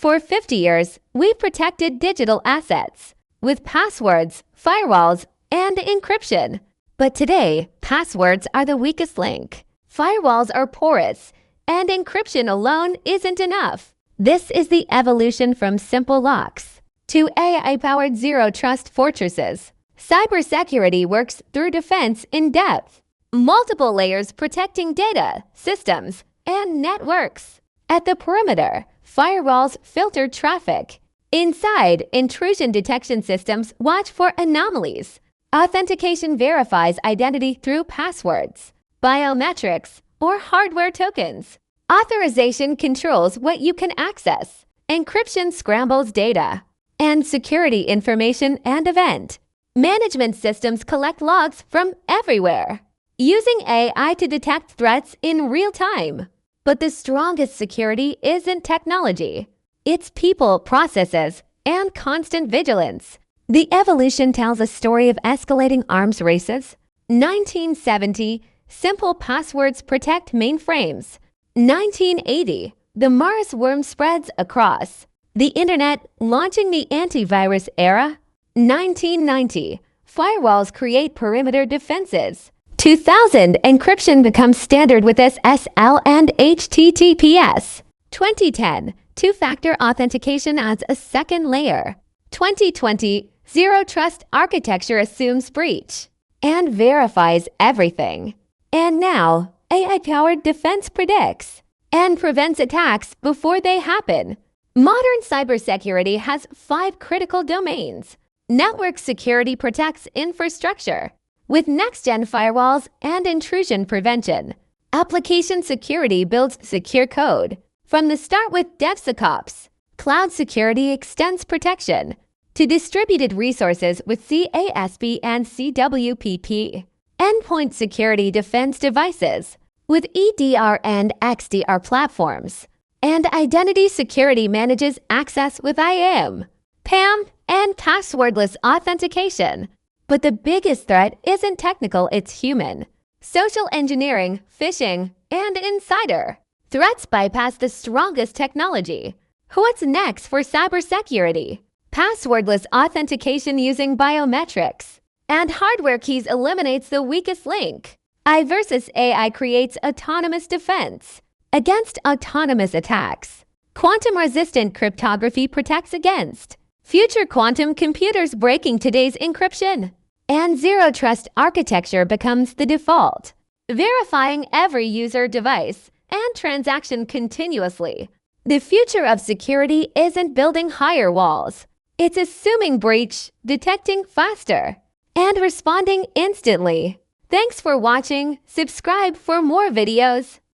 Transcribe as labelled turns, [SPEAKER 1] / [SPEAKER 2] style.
[SPEAKER 1] For 50 years, we protected digital assets with passwords, firewalls, and encryption. But today, passwords are the weakest link. Firewalls are porous, and encryption alone isn't enough. This is the evolution from simple locks to AI-powered zero-trust fortresses. Cybersecurity works through defense in depth, multiple layers protecting data, systems, and networks. At the perimeter, firewalls filter traffic. Inside, intrusion detection systems watch for anomalies. Authentication verifies identity through passwords, biometrics, or hardware tokens. Authorization controls what you can access. Encryption scrambles data. And security information and event management systems collect logs from everywhere, using AI to detect threats in real time. But the strongest security isn't technology. It's people, processes, and constant vigilance. The evolution tells a story of escalating arms races. 1970, simple passwords protect mainframes. 1980, the Mars worm spreads across the internet, launching the antivirus era. 1990, firewalls create perimeter defenses. 2000, encryption becomes standard with SSL and HTTPS. 2010, two-factor authentication adds a second layer. 2020, zero-trust architecture assumes breach and verifies everything. And now, AI-powered defense predicts and prevents attacks before they happen. Modern cybersecurity has 5 critical domains. Network security protects infrastructure with next-gen firewalls and intrusion prevention. Application security builds secure code. From the start with DevSecOps, cloud security extends protection to distributed resources with CASB and CWPP. Endpoint security defends devices with EDR and XDR platforms. And identity security manages access with IAM, PAM, and passwordless authentication. But the biggest threat isn't technical, it's human. Social engineering, phishing, and insider threats bypass the strongest technology. What's next for cybersecurity? Passwordless authentication using biometrics and hardware keys eliminates the weakest link. I versus AI creates autonomous defense against autonomous attacks. Quantum-resistant cryptography protects against future quantum computers breaking today's encryption. And zero-trust architecture becomes the default, verifying every user device and transaction continuously. The future of security isn't building higher walls. It's assuming breach, detecting faster, and responding instantly. Thanks for watching. Subscribe for more videos.